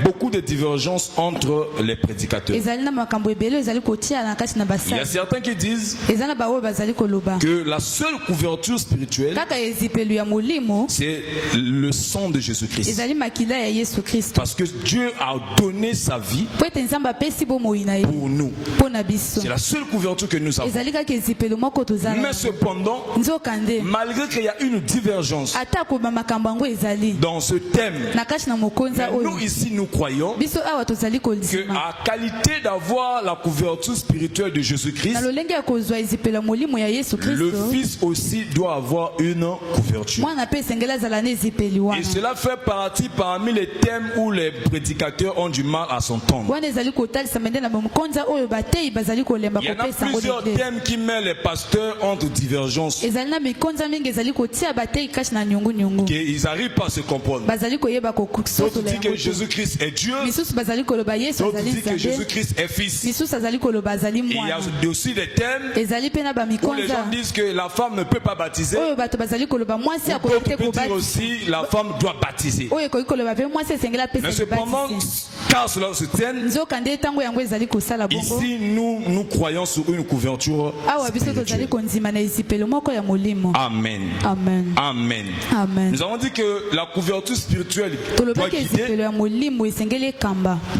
beaucoup de divergences entre les prédicateurs. Il y a certains qui disent que la seule couverture spirituelle, c'est le sang de Jésus-Christ. Parce que Dieu a donné sa vie pour nous. C'est la seule couverture que nous avons. Mais cependant, malgré qu'il y a une divergence dans ce thème, nous ici nous croyons que à qualité d'avoir la couverture spirituelle de Jésus-Christ, le Fils aussi doit avoir une couverture. Et cela fait partie parmi les thèmes où les prédicateurs ont du mal à s'entendre. Il y en a plusieurs thèmes qui mettent les pasteurs entre divergences. Ils n'arrivent pas à se comprendre. D'autres disent que Jésus-Christ est Dieu. D'autres disent que Jésus-Christ est Fils. Il y a aussi des thèmes où les gens disent que la femme ne peut pas baptiser. D'autres peuvent dire aussi la femme doit baptiser. Mais cependant, car cela se tienne, ici nous croyons sur une couverture spirituelle. Amen. Amen. Amen. Nous avons dit que la couverture spirituelle doit guider,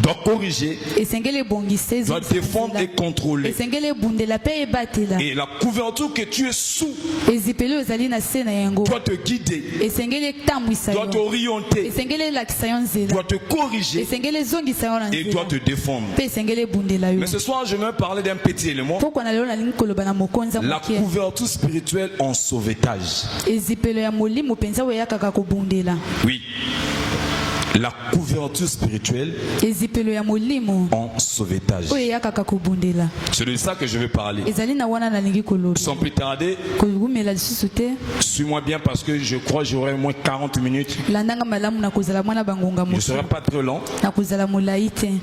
doit corriger, doit défendre et contrôler. Et la couverture que tu es sous doit te guider, doit t'orienter, doit te corriger et doit te défendre. Mais ce soir, je vais parler d'un petit élément. La couverture spirituelle en sauvetage. Oui. La couverture spirituelle en sauvetage. C'est de ça que je vais parler. Sans plus tarder, suis-moi bien parce que je crois que j'aurai au moins 40 minutes. Je ne serai pas très long.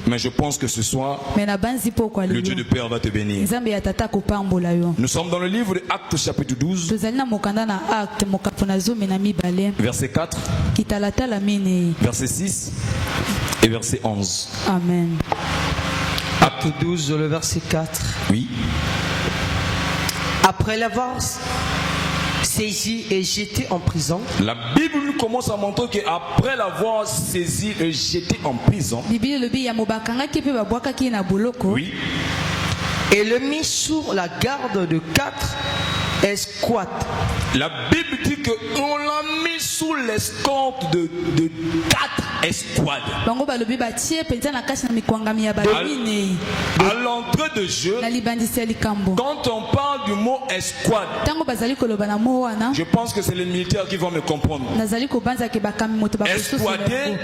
Mais je pense que ce soir, le Dieu de Père va te bénir. Nous sommes dans le livre de Actes chapitre 12. Verset 4. Verset 6 et verset 11. Amen. Acte 12, le verset 4. Oui. Après l'avoir saisi et jeté en prison. La Bible nous commence à montrer qu'après l'avoir saisi et jeté en prison. Oui. Et le mit sur la garde de 4 escouades. La Bible dit qu'on l'a mis sous l'escorte de 4 escouades. À l'entrée de jeu, quand on parle du mot escouade, je pense que c'est les militaires qui vont me comprendre. Escouader,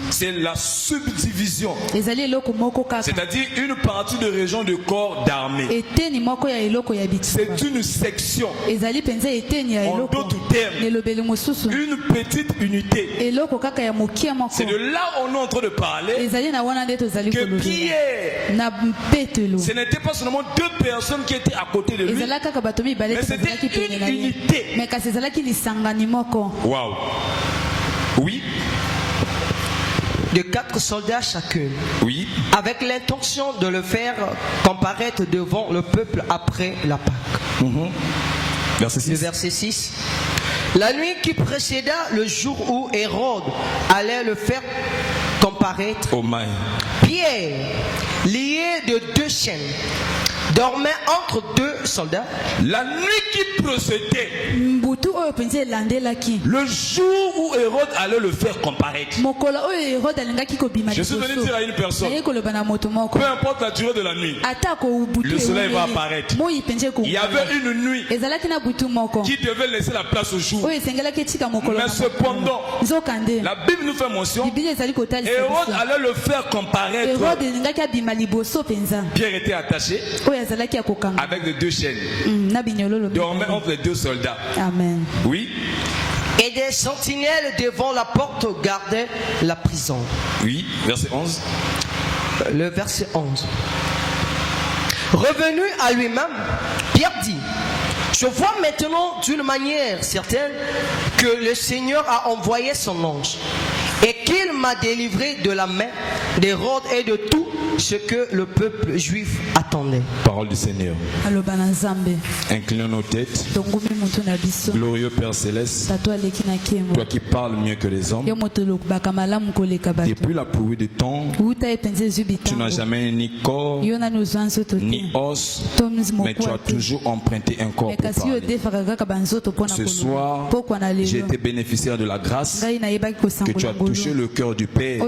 c'est la subdivision, c'est-à-dire une partie de région de corps d'armée. C'est une section. En d'autres termes, une petite unité. C'est de là on est en train de parler que Pierre, ce n'était pas seulement 2 personnes qui étaient à côté de lui, mais c'était une unité. Waouh. Oui. De 4 soldats chacun. Oui. Avec l'intention de le faire comparaître devant le peuple après la Pâque. Verset 6. Le verset 6. La nuit qui précéda le jour où Hérode allait le faire comparaître, Pierre, lié de 2 chaînes, dormait entre 2 soldats. La nuit qui précédait le jour où Hérode allait le faire comparaître. Je suis venu dire à une personne, peu importe la durée de la nuit, le soleil va apparaître. Il y avait une nuit qui devait laisser la place au jour. Mais cependant, la Bible nous fait mention, Hérode allait le faire comparaître. Pierre était attaché avec les 2 chaînes, dormait entre les 2 soldats. Amen. Oui. Et des sentinelles devant la porte gardaient la prison. Oui, verset 11. Le verset 11. Revenu à lui-même, Pierre dit: je vois maintenant d'une manière certaine que le Seigneur a envoyé son ange et qu'il m'a délivré de la main d'Hérode et de tout ce que le peuple juif attendait. Parole du Seigneur. Inclinons nos têtes. Glorieux Père Céleste, toi qui parles mieux que les hommes, depuis la pluie du temps, tu n'as jamais ni corps, ni os, mais tu as toujours emprunté un corps pour parler. Ce soir, j'ai été bénéficiaire de la grâce que tu as touché le cœur du Père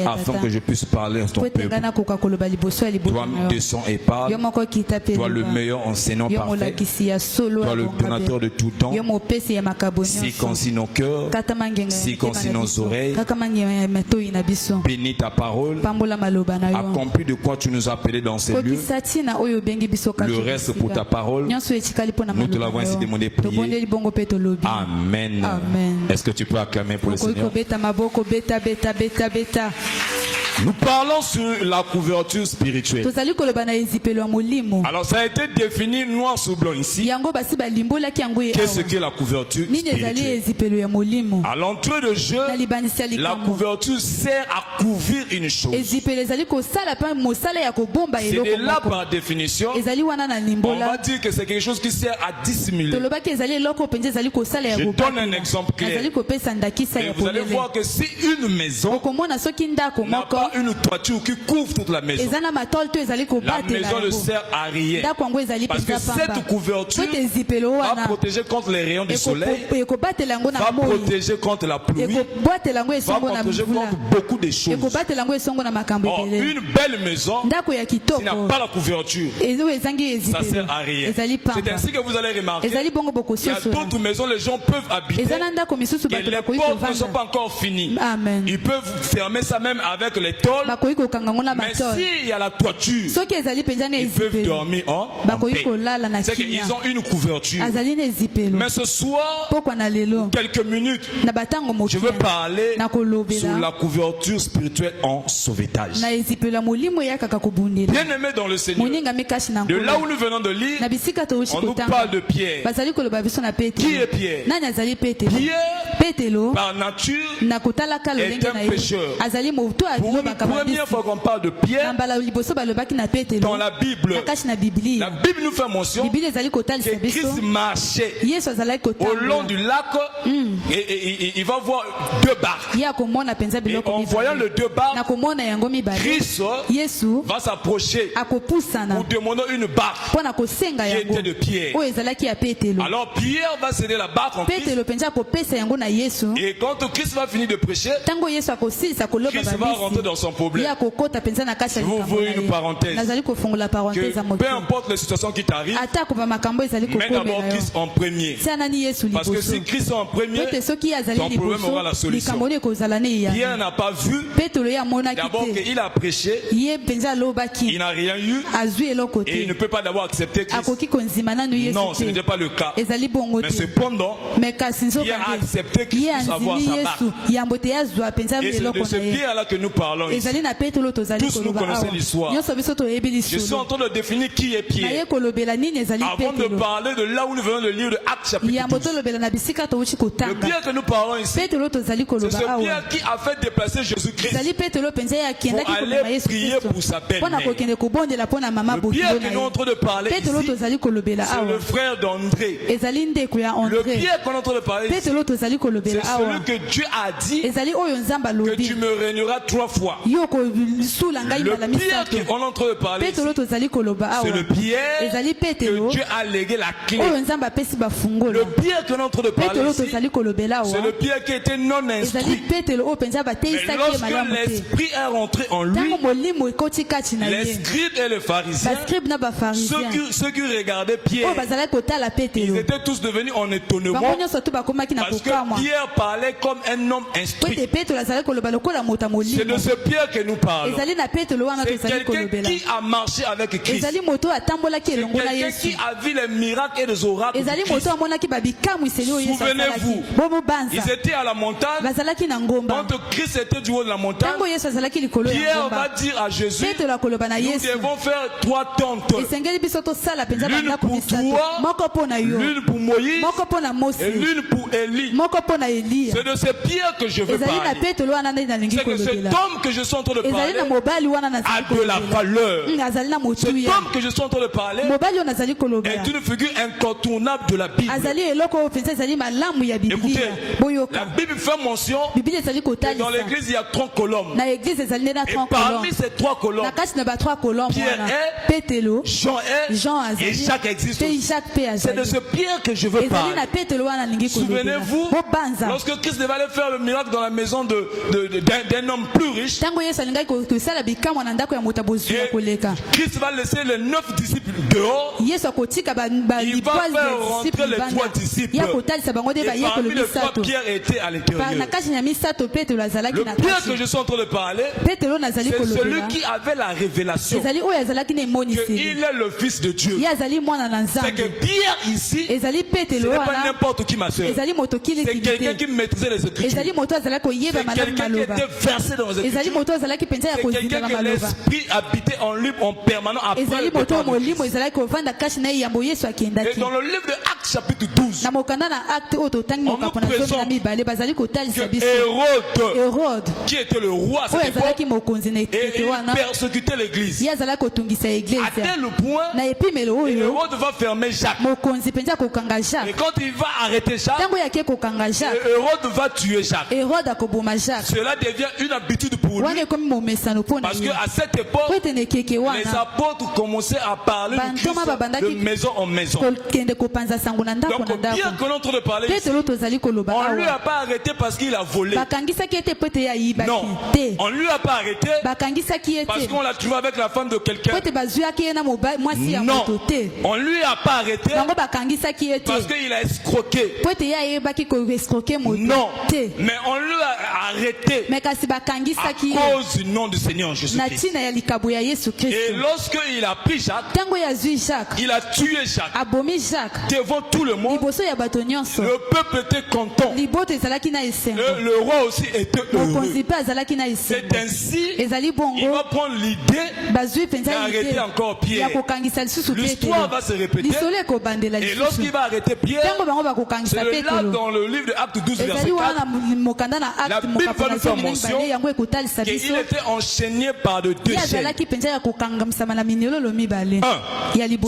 afin que je puisse parler à ton peuple. Toi, descends et parle. Toi, le meilleur enseignant parfait. Toi, le donateur de tout temps. Circoncis nos cœurs, circoncis nos oreilles. Bénis ta parole. Accomplis de quoi tu nous as appelés dans ces lieux. Le reste pour ta parole. Nous te l'avons ainsi demandé, prier. Amen. Est-ce que tu peux acclamer pour le Seigneur? Nous parlons sur la couverture spirituelle. Alors ça a été défini noir sur blanc ici. Qu'est-ce que la couverture spirituelle? À l'entrée de jeu, la couverture sert à couvrir une chose. C'est de là par définition, on va dire que c'est quelque chose qui sert à dissimuler. Je donne un exemple clair. Et vous allez voir que si une maison n'a pas une toiture qui couvre toute la maison, la maison ne sert à rien. Parce que cette couverture va protéger contre les rayons du soleil, va protéger contre la pluie, va protéger contre beaucoup de choses. Or, une belle maison, s'il n'a pas la couverture, ça ne sert à rien. C'est ainsi que vous allez remarquer, il y a d'autres maisons, les gens peuvent habiter et les portes ne sont pas encore finies. Ils peuvent fermer ça même avec les tôles. Mais s'il y a la toiture, ils peuvent dormir en paix. C'est qu'ils ont une couverture. Mais ce soir, quelques minutes, je veux parler sur la couverture spirituelle en sauvetage. Bien aimé dans le Seigneur, de là où nous venons de lire, on nous parle de Pierre. Qui est Pierre? Pierre, par nature, est un pécheur. Pour la première fois qu'on parle de Pierre dans la Bible nous fait mention que Christ marchait au long du lac et il va voir deux barques. Et en voyant les deux barques, Christ va s'approcher pour demander une barque qui était de Pierre. Alors Pierre va céder la barque en Christ. Et quand Christ va finir de prêcher, Christ va rentrer dans son problème. Je vous ouvrir une parenthèse. Que peu importe les situations qui t'arrivent, mets d'abord Christ en premier. Parce que si Christ est en premier, ton problème aura la solution. Pierre n'a pas vu d'abord qu'il a prêché, il n'a rien eu et il ne peut pas d'abord accepter Christ. Non, ce n'était pas le cas. Mais cependant, il a accepté Christ pour avoir sa barque. Et c'est de ce Pierre-là que nous parlons ici. Tous nous connaissons l'histoire. Je suis en train de définir qui est Pierre. Avant de parler de là où nous venons de lire de Actes chapitre 12. Le Pierre que nous parlons ici, c'est ce Pierre qui a fait déplacer Jésus-Christ pour aller prier pour sa belle-mère. Le Pierre que nous sommes en train de parler ici, c'est le frère d'André. Le Pierre qu'on est en train de parler ici, c'est celui que Dieu a dit que tu me régneras 3 fois. Le Pierre qu'on est en train de parler ici, c'est le Pierre que Dieu a légué la clé. Le Pierre qu'on est en train de parler ici, c'est le Pierre qui était non instruit. Mais lorsque l'Esprit est rentré en lui, les scribes et les pharisiens, ceux qui regardaient Pierre, ils étaient tous devenus en étonnement parce que Pierre parlait comme un homme instruit. C'est de ce Pierre que nous parlons. C'est quelqu'un qui a marché avec Christ. C'est quelqu'un qui a vu les miracles et les oracles de Christ. Souvenez-vous, ils étaient à la montagne. Quand Christ était du haut de la montagne, Pierre va dire à Jésus, nous devons faire 3 tentes. L'une pour toi, l'une pour Moïse et l'une pour Élie. C'est de ces pierres que je veux parler. C'est que cet homme que je suis en train de parler a de la valeur. Cet homme que je suis en train de parler est une figure incontournable de la Bible. Écoutez, la Bible fait mention que dans l'église il y a 3 colonnes. Et parmi ces 3 colonnes, Pierre est, Jean est et Jacques existe aussi. C'est de ce Pierre que je veux parler. Souvenez-vous, lorsque Christ devait aller faire le miracle dans la maison d'un homme plus riche, Christ va laisser les 9 disciples dehors. Il va faire rentrer les 3 disciples. Et parmi les 3, Pierre était à l'intérieur. Le Pierre que je suis en train de parler, c'est celui qui avait la révélation qu'il est le Fils de Dieu. C'est que Pierre ici, ce n'est pas n'importe qui, ma soeur. C'est quelqu'un qui maîtrisait les Écritures. C'est quelqu'un qui était versé dans les Écritures. C'est quelqu'un que l'Esprit habitait en lui en permanent après le départ de Christ. Et dans le livre de Actes chapitre 12, on nous présente que Hérode, qui était le roi à cette époque, et il persécutait l'église. À tel point, Hérode va fermer Jacques. Et quand il va arrêter Jacques, Hérode va tuer Jacques. Cela devient une habitude pour lui. Parce qu'à cette époque, les apôtres commençaient à parler de Christ de maison en maison. Donc bien que l'on est en train de parler ici, on ne lui a pas arrêté parce qu'il a volé. Non, on ne lui a pas arrêté parce qu'on l'a trouvé avec la femme de quelqu'un. Non, on ne lui a pas arrêté parce qu'il a escroqué. Non, mais on lui a arrêté à cause du nom du Seigneur Jésus-Christ. Et lorsqu'il a pris Jacques, il a tué Jacques devant tout le monde. Le peuple était content. Le roi aussi était heureux. C'est ainsi qu'il va prendre l'idée d'arrêter encore Pierre. L'histoire va se répéter. Et lorsqu'il va arrêter Pierre, c'est là dans le livre de Actes 12 verset 4, la Bible va nous faire mention qu'il était enchaîné par de 2 chaînes.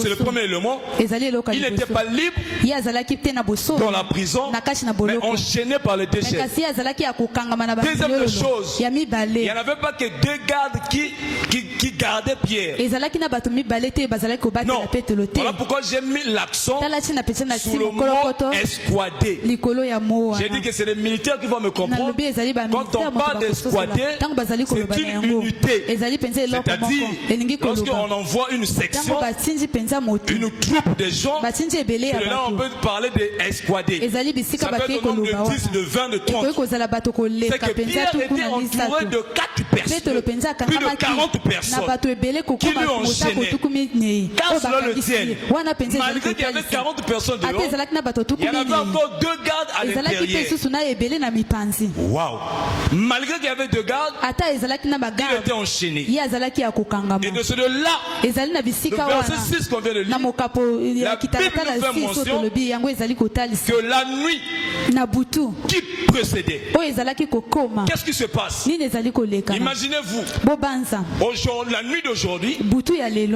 C'est le premier élément. Il n'était pas libre dans la prison, mais enchaîné par les 2 chaînes. Deuxième chose, il n'y en avait pas que 2 gardes qui gardaient Pierre. Non, voilà pourquoi j'ai mis l'accent sur le mot escouader. J'ai dit que c'est les militaires qui vont me comprendre. Quand on parle d'escouader, c'est une unité. C'est-à-dire, lorsqu'on envoie une section, une troupe de gens, et là on peut parler d'escouader. Ça peut être au nombre de 10, de 20, de 30. C'est que Pierre était entouré de 4 personnes, plus de 40 personnes qui lui enchaînaient. Car cela le tienne, malgré qu'il y avait 40 personnes dehors, il y en avait encore 2 gardes à l'intérieur. Waouh! Malgré qu'il y avait 2 gardes, il était enchaîné. Et de ce là, le verset 6 qu'on vient de lire, la Bible nous fait mention que la nuit qui précédait, qu'est-ce qui se passe? Imaginez-vous, la nuit d'aujourd'hui,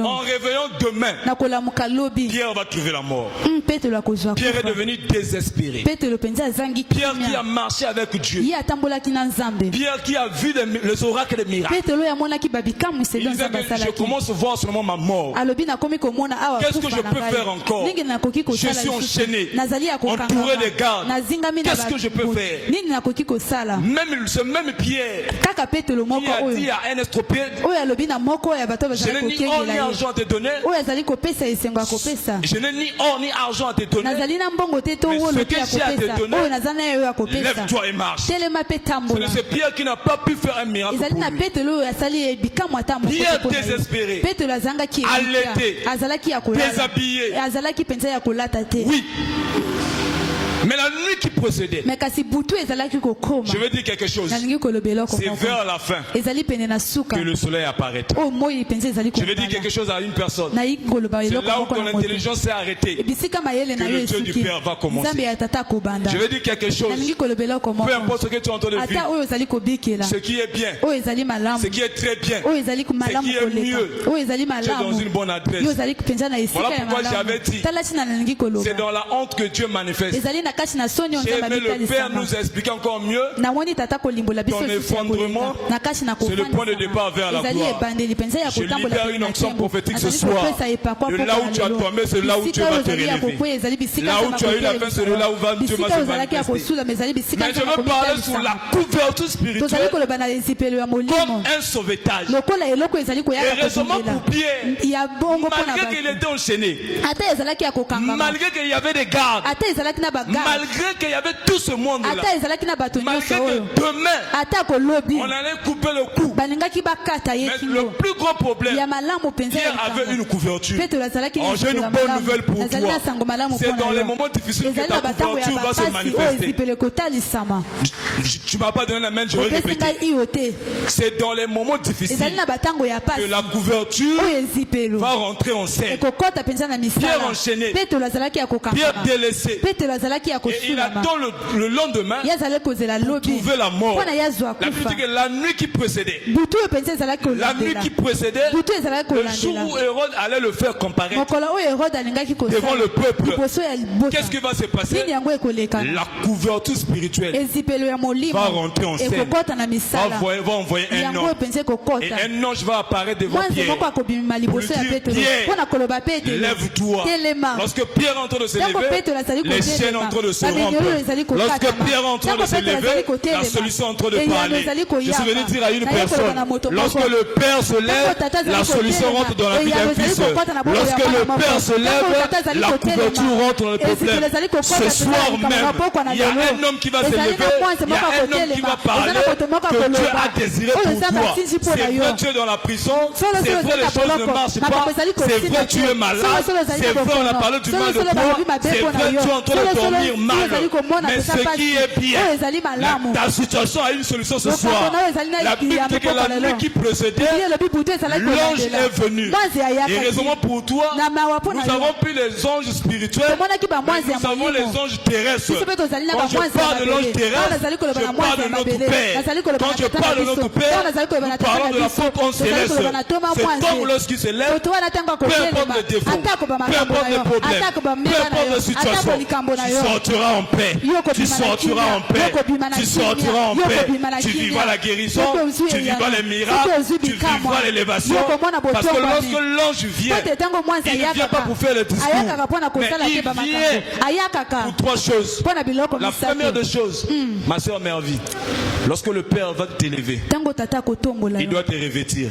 en réveillant demain, Pierre va trouver la mort. Pierre est devenu désespéré. Pierre qui a marché avec Dieu. Pierre qui a vu les oracles des miracles. Il disait que je commence à voir seulement ma mort. Qu'est-ce que je peux faire encore? Je suis enchaîné, entouré de gardes. Qu'est-ce que je peux faire? Même ce même Pierre qui a dit à un estropié, je n'ai ni or ni argent à te donner. Je n'ai ni or ni argent à te donner. Mais ce que j'ai à te donner, lève-toi et marche. C'est ce Pierre qui n'a pas pu faire un miracle pour lui. Pierre désespéré, allaité, déshabillé. Oui. Mais la nuit qui procédait, je veux dire quelque chose. C'est vers la fin que le soleil apparaîtra. Je veux dire quelque chose à une personne. C'est là où ton intelligence s'est arrêtée que le Dieu du Père va commencer. Je veux dire quelque chose. Peu importe ce que tu es en train de vivre, ce qui est bien, ce qui est très bien, ce qui est mieux, tu es dans une bonne adresse. Voilà pourquoi j'avais dit, c'est dans la honte que Dieu manifeste. J'ai aimé le Père nous expliquer encore mieux ton effondrement, c'est le point de départ vers la gloire. Je libère une onction prophétique ce soir. De là où tu as tombé, c'est là où Dieu va te relever. Là où tu as eu la fin, c'est là où Dieu va se manifester. Mais je veux parler sur la couverture spirituelle comme un sauvetage. Et récemment pour Pierre, malgré qu'il était enchaîné, malgré qu'il y avait des gardes, malgré qu'il y avait tout ce monde-là, malgré que demain, on allait couper le cou. Mais le plus gros problème, Pierre avait une couverture. Oh, j'ai une bonne nouvelle pour toi. C'est dans les moments difficiles que ta couverture va se manifester. Tu ne m'as pas donné la main, je vais répéter. C'est dans les moments difficiles que la couverture va rentrer en scène. Pierre enchaîné, Pierre délaissé, et il attend le lendemain pour trouver la mort. La Bible dit que la nuit qui précédait, le jour où Hérode allait le faire comparaître devant le peuple, qu'est-ce qui va se passer? La couverture spirituelle va rentrer en scène, va envoyer un ange, et un ange va apparaître devant Pierre pour lui dire: Pierre, lève-toi. Lorsque Pierre est en train de se lever, les chaînes sont en train de se rompre. Lorsque Pierre est en train de se lever, la solution est en train de parler. Je suis venu dire à une personne, lorsque le Père se lève, la solution rentre dans la vie d'un fils. Lorsque le Père se lève, la couverture rentre dans le problème. Ce soir même, il y a un homme qui va se lever, il y a un homme qui va parler que Dieu a désiré pour toi. C'est vrai, tu es dans la prison, c'est vrai, les choses ne marchent pas, c'est vrai, tu es malade, c'est vrai, on a parlé du mal de toi, c'est vrai, tu es en train de dormir mal. Mais ce qui est bien, ta situation a une solution ce soir. La Bible dit que la nuit qui précédait, l'ange est venu. Et raisonnement pour toi, nous avons pris les anges spirituels, mais nous avons les anges terrestres. Quand je parle de l'ange terrestre, je parle de notre Père. Quand je parle de notre Père, nous parlons de la fontaine céleste. Cet homme, lorsqu'il se lève, peu importe le défaut, peu importe le problème, peu importe la situation, tu sortiras en paix. Tu sortiras en paix. Tu sortiras en paix. Tu vivras la guérison, tu vivras les miracles, tu vivras l'élévation. Parce que lorsque l'ange vient, il ne vient pas pour faire le discours, mais il vient pour trois choses. La première des choses, ma soeur Mervy, lorsque le Père va t'élever, il doit te revêtir.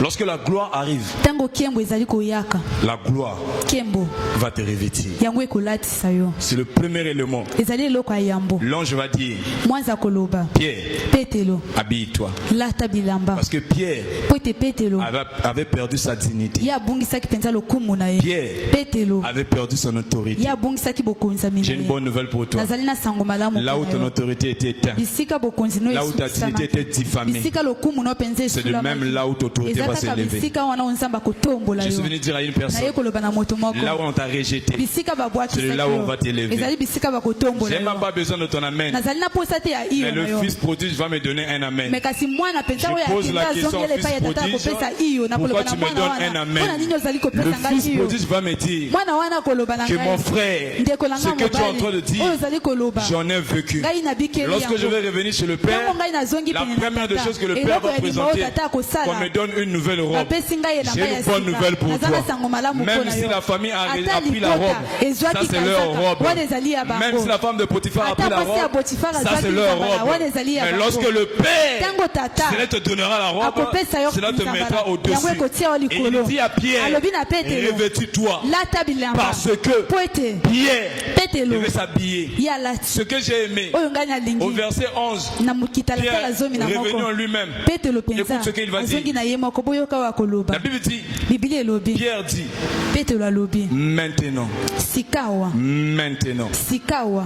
Lorsque la gloire arrive, la gloire va te revêtir. C'est le premier élément. L'ange va dire: Pierre, habille-toi. Parce que Pierre avait perdu sa dignité. Pierre avait perdu son autorité. J'ai une bonne nouvelle pour toi. Là où ton autorité était éteinte, là où ta dignité était diffamée, c'est de même là où ton autorité va s'élever. Je suis venu dire à une personne, là où on t'a rejeté, c'est là où on va t'élever. Je n'ai même pas besoin de ton amen, mais le Fils prodige va me donner un amen. Je pose la question au Fils prodige: pourquoi tu me donnes un amen? Le Fils prodige va me dire que mon frère, ce que tu es en train de dire, j'en ai vécu. Lorsque je vais revenir chez le Père, la première des choses que le Père va présenter, qu'on me donne une nouvelle robe. J'ai une bonne nouvelle pour toi. Même si la famille a pris la robe, ça c'est leur robe. Même si la femme de Potiphar a pris la robe, ça c'est leur robe. Mais lorsque le Père, cela te donnera la robe, cela te mettra au-dessus. Et il dit à Pierre, revêtis-toi, parce que Pierre devait s'habiller. Ce que j'ai aimé, au verset 11, Pierre revenu en lui-même. Écoute ce qu'il va dire. La Bible dit, Pierre dit, maintenant,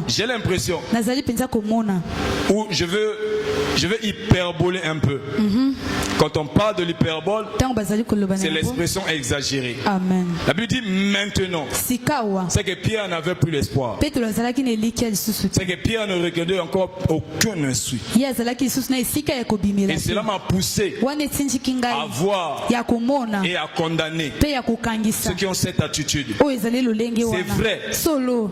j'ai l'impression, où je veux hyperboler un peu. Quand on parle de l'hyperbole, c'est l'expression exagérée. Amen. La Bible dit maintenant. C'est que Pierre n'avait plus l'espoir. C'est que Pierre ne regardait encore aucun insu. Et cela m'a poussé à voir et à condamner ceux qui ont cette attitude. C'est vrai.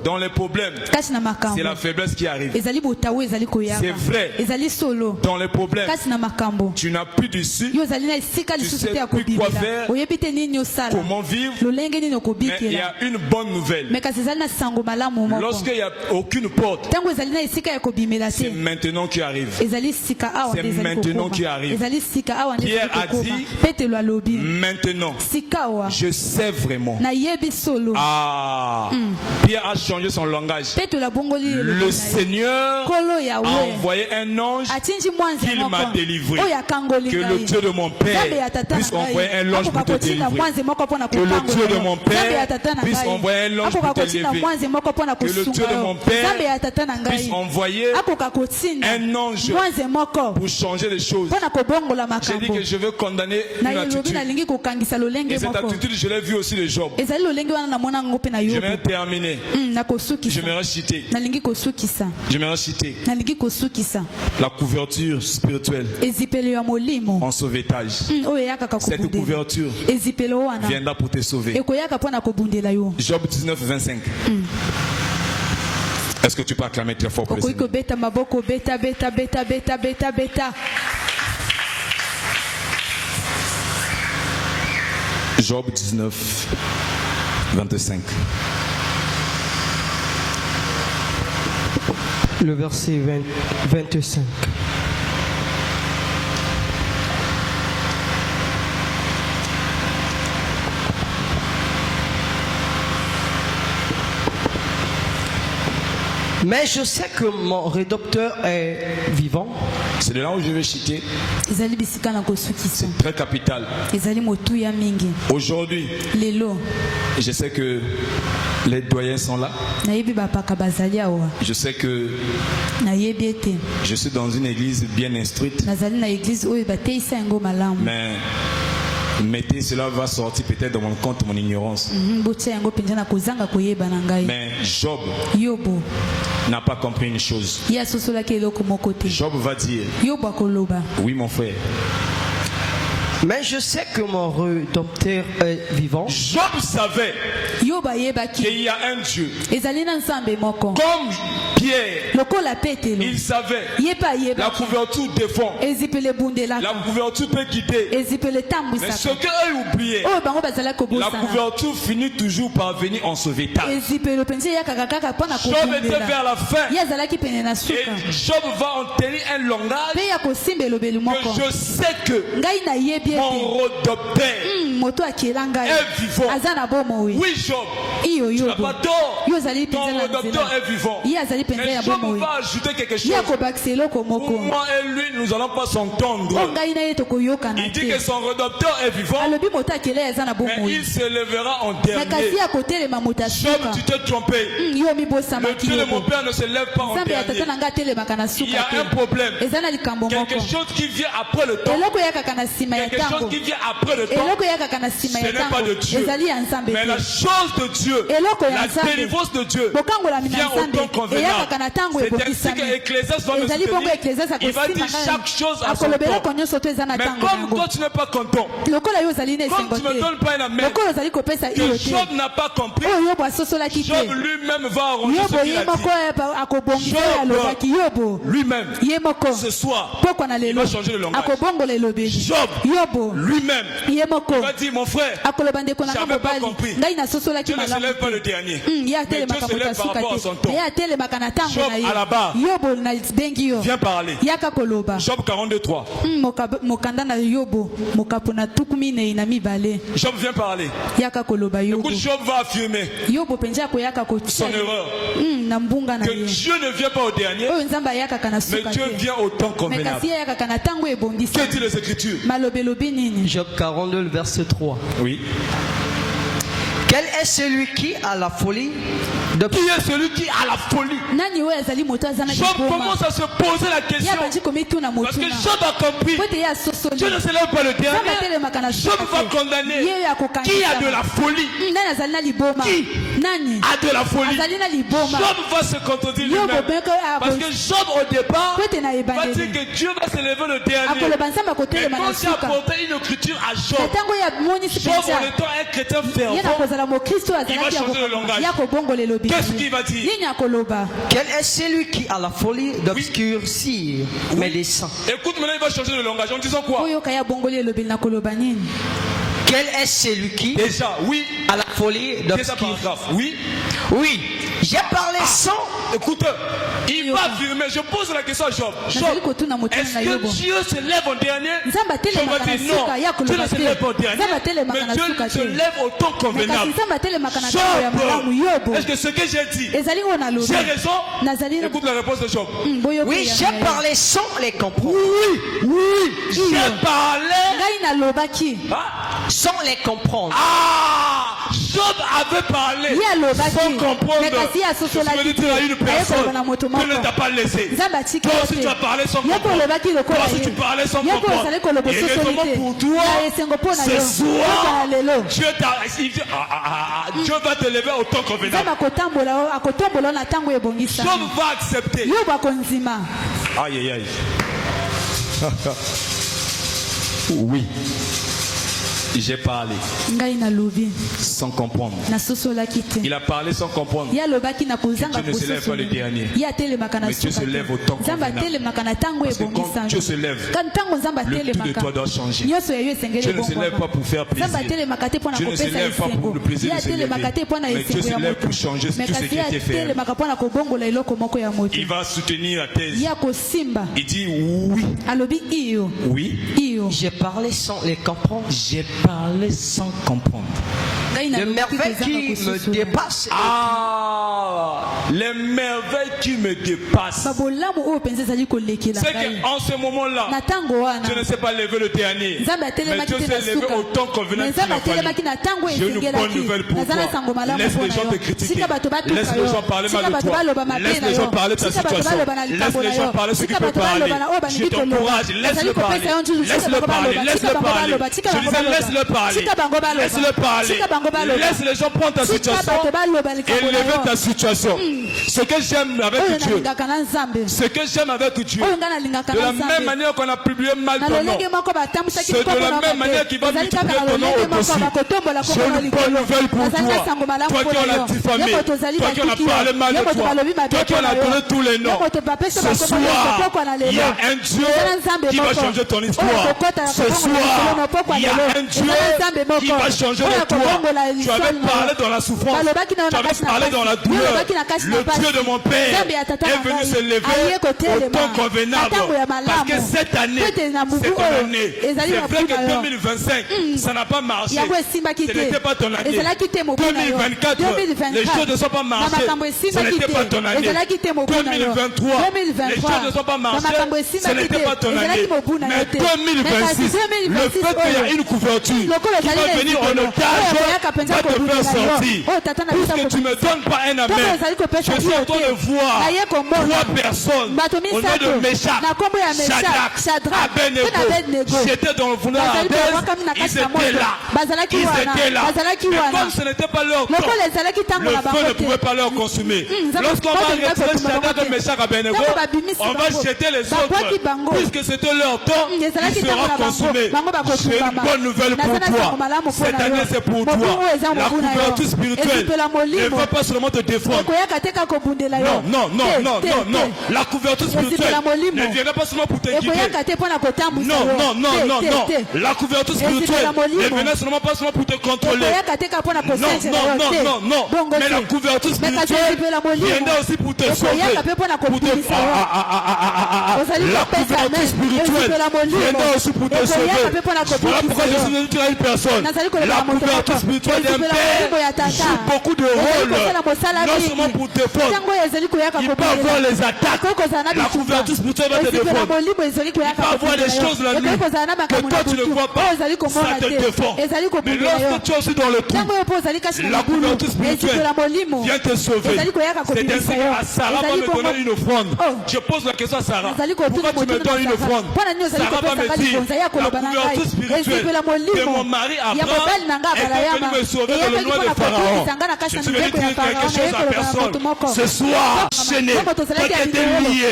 Dans les problèmes, c'est la faiblesse qui arrive. C'est vrai. Dans les problèmes, tu n'as plus d'issue. Tu sais plus quoi faire, comment vivre. Mais il y a une bonne nouvelle. Lorsqu'il n'y a aucune porte, c'est maintenant qui arrive. C'est maintenant qui arrive. Pierre a dit, maintenant, je sais vraiment. Pierre a changé son langage. Le Seigneur a envoyé un ange qu'il m'a délivré. Que le Dieu de mon Père puisse envoyer un ange pour te délivrer. Que le Dieu de mon Père puisse envoyer un ange pour te délivrer. Que le Dieu de mon Père puisse envoyer un ange pour changer les choses. J'ai dit que je veux condamner une attitude. Et cette attitude, je l'ai vue aussi de Job. J'aimerais terminer. J'aimerais citer la couverture spirituelle en sauvetage. Cette couverture viendra pour te sauver. Job 19, 25. Est-ce que tu peux acclamer très fort pour le Seigneur? Job 19, 25. Le verset 25. Mais je sais que mon rédempteur est vivant. C'est de là où je vais citer. C'est très capital. Aujourd'hui, je sais que les doyens sont là. Je sais que je suis dans une église bien instruite. Mais mettez, cela va sortir peut-être dans mon compte, mon ignorance. Mais Job n'a pas compris une chose. Job va dire, oui mon frère, mais je sais que mon rédempteur est vivant. Job savait qu'il y a un Dieu. Comme Pierre, il savait la couverture défend. La couverture peut guider. Mais ce qu'eux oubliaient, la couverture finit toujours par venir en sauvetage. Job était vers la fin. Et Job va en tenir un langage que je sais que mon rédempteur est vivant. Oui, Job, tu n'as pas tort. Ton rédempteur est vivant. Mais Job va ajouter quelque chose. Pour moi et lui, nous n'allons pas s'entendre. Il dit que son rédempteur est vivant, mais il s'élèvera en dernier. Job, tu t'es trompé. Le Dieu de mon Père ne se lève pas en dernier. Il y a un problème. Quelque chose qui vient après le temps. Quelque chose qui vient après le temps. Ce n'est pas de Dieu. Mais la chose de Dieu Dieu, la délivrance de Dieu vient au temps convenable. C'est ainsi que Ecclésiaste va me soutenir. Il va dire chaque chose à son temps. Mais comme toi tu n'es pas content, comme tu ne me donnes pas un amen, que Job n'a pas compris, Job lui-même va arranger ce qu'il a dit. Job lui-même, ce soir, il va changer le langage. Job lui-même, il va dire mon frère, je n'avais pas compris. Dieu ne se lève pas le dernier, mais Dieu se lève par rapport à son temps. Job à la barre, viens parler. Job 42:3. Job vient parler. Écoute, Job va affirmer son erreur. Que Dieu ne vient pas au dernier, mais Dieu vient au temps convenable. Que dit les Écritures? Job 42, le verset 3. Oui. Quel est celui qui a la folie de... Qui est celui qui a la folie? Job commence à se poser la question. Parce que Job a compris. Dieu ne se lève pas le dernier. Job va condamner. Qui a de la folie? Qui a de la folie? Job va se contredire lui-même. Parce que Job au départ va dire que Dieu va se lever le dernier. Et quand tu as apporté une écriture à Job, Job en étant un chrétien fervent, il va changer le langage. Qu'est-ce qu'il va dire? Quel est celui qui a la folie d'obscurcir mes desseins? Écoute, maintenant il va changer le langage en disant quoi? Quel est celui qui déjà, oui, a la folie d'obscurcir? Oui, oui. J'ai parlé sans. Écoute, il va affirmer. Je pose la question à Job. Job, est-ce que Dieu se lève en dernier? Job va dire non. Dieu ne se lève pas en dernier, mais Dieu se lève au temps convenable. Job, est-ce que ce que j'ai dit, j'ai raison? Écoute la réponse de Job. Oui, j'ai parlé sans les comprendre. Oui, j'ai parlé sans les comprendre. Ah, Job avait parlé sans comprendre. Je veux dire à une personne que ne t'a pas laissé. Toi aussi tu as parlé sans comprendre. Toi aussi tu parlais sans comprendre. Et heureusement pour toi, ce soir, Dieu va te lever au temps convenable. Job va accepter. Aïe aïe aïe. Oui. J'ai parlé sans comprendre. Il a parlé sans comprendre. Dieu ne se lève pas le dernier, mais Dieu se lève au temps convenable. Parce que quand Dieu se lève, le tout de toi doit changer. Dieu ne se lève pas pour faire plaisir. Dieu ne se lève pas pour le plaisir de se lever, mais Dieu se lève pour changer tout ce qui était fait. Il va soutenir la thèse. Il dit oui. Oui. J'ai parlé sans les comprendre. J'ai parlé sans comprendre. Les merveilles qui me dépassent. Ah, les merveilles qui me dépassent. C'est qu'en ce moment-là, je ne sais pas lever le dernier, mais Dieu s'est levé au temps convenable. J'ai une bonne nouvelle pour toi. Laisse les gens te critiquer. Laisse les gens parler mal de toi. Laisse les gens parler de ta situation. Laisse les gens parler ce qu'ils peuvent parler. Je t'encourage. Laisse-le parler. Laisse-le parler. Laisse-le parler. Je disais laisse-le parler. Laisse-le parler. Laisse les gens prendre ta situation et lever ta situation. Ce que j'aime avec Dieu, ce que j'aime avec Dieu, de la même manière qu'on a publié mal ton nom, c'est de la même manière qu'il va multiplier ton nom au-dessus. J'ai une bonne nouvelle pour toi. Toi qui en as diffamé, toi qui en as parlé mal de toi, toi qui en as donné tous les noms, ce soir, il y a un Dieu qui va changer ton histoire. Ce soir, il y a un Dieu qui va changer de toi. Tu avais parlé dans la souffrance, tu avais parlé dans la douleur. Le Dieu de mon Père est venu se lever au temps convenable. Parce que cette année, c'est ton année. C'est vrai que 2025, ça n'a pas marché. Ce n'était pas ton année. 2024, les choses ne sont pas marchées. Ce n'était pas ton année. 2023, les choses ne sont pas marchées. Ce n'était pas ton année. Mais 2026, le fait qu'il y a une couverture qui va venir en otage va te faire sortir. Puisque tu ne me donnes pas un amen, je suis en train de voir voir 3 personnes au nom de Meshach, Shadrach, Abednego. J'étais dans le foulard ils étaient là. Mais comme ce n'était pas leur temps, le feu ne pouvait pas leur consumer. Lorsqu'on va retirer Shadrach, Meshach, Abednego, on va jeter les autres. Puisque c'était leur temps, ils seront consumés. J'ai une bonne nouvelle pour toi. Cette année, c'est pour toi. La couverture spirituelle ne va pas seulement te défendre. Non. La couverture spirituelle ne viendra pas seulement pour te guider. Non. La couverture spirituelle ne viendra seulement pas seulement pour te contrôler. Non. Mais la couverture spirituelle viendra aussi pour te sauver. La couverture spirituelle viendra aussi pour te sauver. Voilà pourquoi je suis dit à une personne. La couverture spirituelle d'un père joue beaucoup de rôles. Non seulement pour te défendre. Il peut avoir les attaques. La couverture spirituelle va te défendre. Il peut avoir des choses la nuit que toi tu ne vois pas. Ça te défend. Mais lorsque tu es aussi dans le trou, la couverture spirituelle vient te sauver. C'est ainsi que Sarah va me donner une offrande. Je pose la question à Sarah. Pourquoi tu me donnes une offrande? Sarah va me dire la couverture spirituelle de mon mari Abraham est venu me sauver dans le noir de Pharaon. Je suis venu dire quelque chose à personne. Ce soir, chaîné, peut-être lié,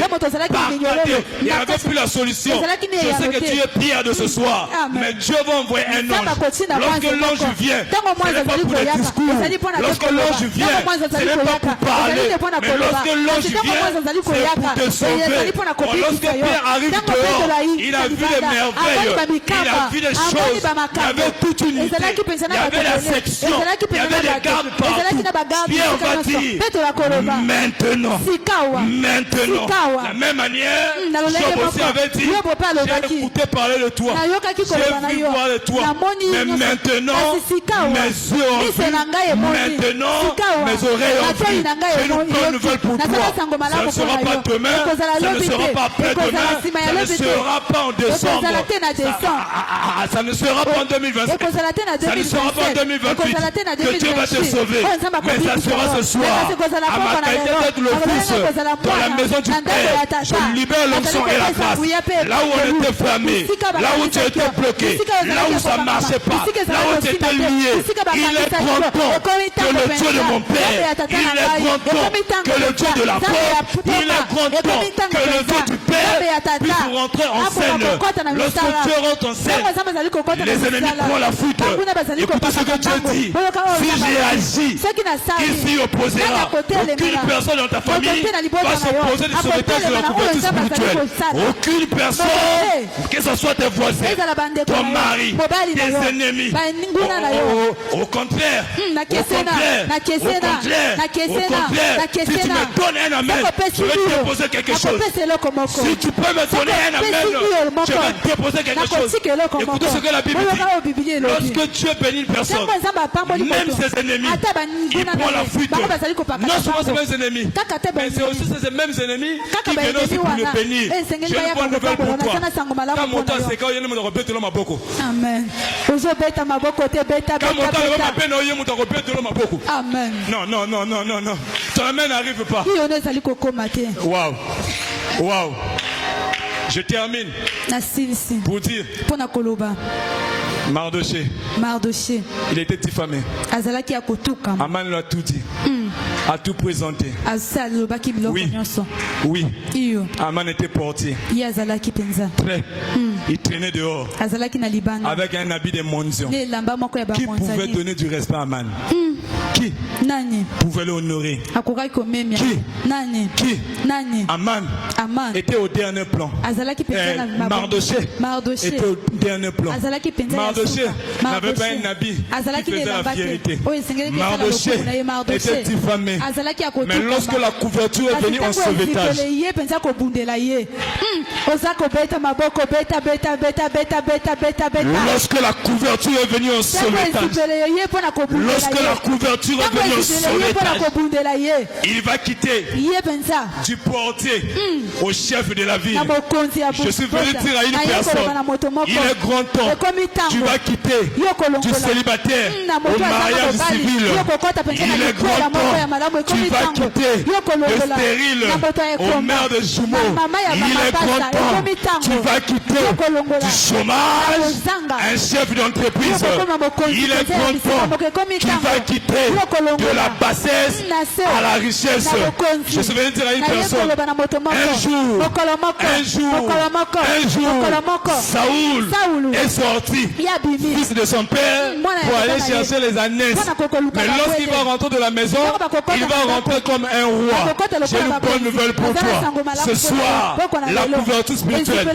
barricadé, il n'y avait plus la solution. Je sais que tu es Pierre de ce soir, mais Dieu va envoyer un ange. Lorsque l'ange vient, ce n'est pas pour les discours. Lorsque l'ange vient, ce n'est pas pour parler. Mais lorsque l'ange vient, c'est pour te sauver. Lorsque Pierre arrive dehors, il a vu les merveilles, il a vu les choses. Il y avait toute une unité, il y avait la section, il y avait des gardes partout. Pierre va dire maintenant, la même manière, Job aussi avait dit, j'ai écouté parler de toi, j'ai vu voir de toi, mais maintenant, mes yeux ont vu, maintenant, mes oreilles ont vu. J'ai une bonne nouvelle pour toi. Ça ne sera pas demain, ça ne sera pas après-demain, ça ne sera pas en décembre, ça ne sera pas en 2025, ça ne sera pas en 2028 que Dieu va te sauver, mais ça sera ce soir à ma qualité d'être le fils dans la maison du Père. Je libère l'onction et la grâce là où on était fermé, là où tu étais bloqué, là où ça ne marchait pas, là où tu étais lié. Il est grand temps que le Dieu de mon Père, il est grand temps que le Dieu de la porte, il est grand temps que le Dieu du Père puisse rentrer en scène. Lorsque Dieu rentre en scène, les ennemis prennent la fuite. Écoutez ce que Dieu dit. Si j'ai agi, qui s'y opposera? Aucune personne dans ta famille va s'opposer du sauvetage de la couverture spirituelle. Aucune personne, que ce soit tes voisins, ton mari, tes ennemis. Au contraire, si tu me donnes un amen, je vais te déposer quelque chose. Si tu peux me donner un amen, je vais te déposer quelque chose. Écoutez ce que la Bible dit. Lorsque Dieu bénit une personne, même ses ennemis, ils prennent la fuite. Non seulement ses mêmes ennemis, mais c'est aussi ces mêmes ennemis qui viennent aussi pour le bénir. J'ai une bonne nouvelle pour toi. Quand mon temps c'est quand il y a un rebête de l'homme à beaucoup. Amen. Quand mon temps est ma peine, il y a un rebête de l'homme à beaucoup. Amen. Non. Ton amen n'arrive pas. Waouh. Je termine pour dire Mardoché, il était diffamé. Aman lui a tout dit, a tout présenté. Oui. Aman était portier. Très. Il traînait dehors avec un habit de mendiant. Qui pouvait donner du respect à Aman? Qui pouvait l'honorer? Qui? Aman était au dernier plan. Mardoché était au dernier plan. Mardoché n'avait pas un habit qui faisait la vérité. Mardoché était diffamé. Mais lorsque la couverture est venue en sauvetage, Lorsque la couverture est venue en sauvetage, lorsque la couverture est venue en sauvetage, il va quitter du portier au chef de la ville. Je suis venu dire à une personne, il est grand temps, tu vas quitter du célibataire au mariage civil. Il est grand temps, tu vas quitter le stérile au mère de jumeaux. Il est grand temps, tu vas quitter du chômage un chef d'entreprise. Il est grand temps, tu vas quitter de la bassesse à la richesse. Je suis venu dire à une personne, un jour, Saoul est sorti, fils de son père, pour aller chercher les ânesses. Mais lorsqu'il va rentrer de la maison, il va rentrer comme un roi. J'ai une bonne nouvelle pour toi. Ce soir, la couverture spirituelle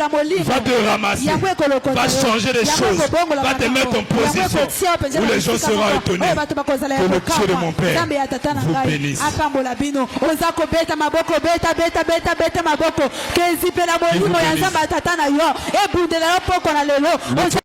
va te ramasser, va changer les choses, va te mettre en position où les gens seront étonnés. Que le Dieu de mon Père vous bénisse.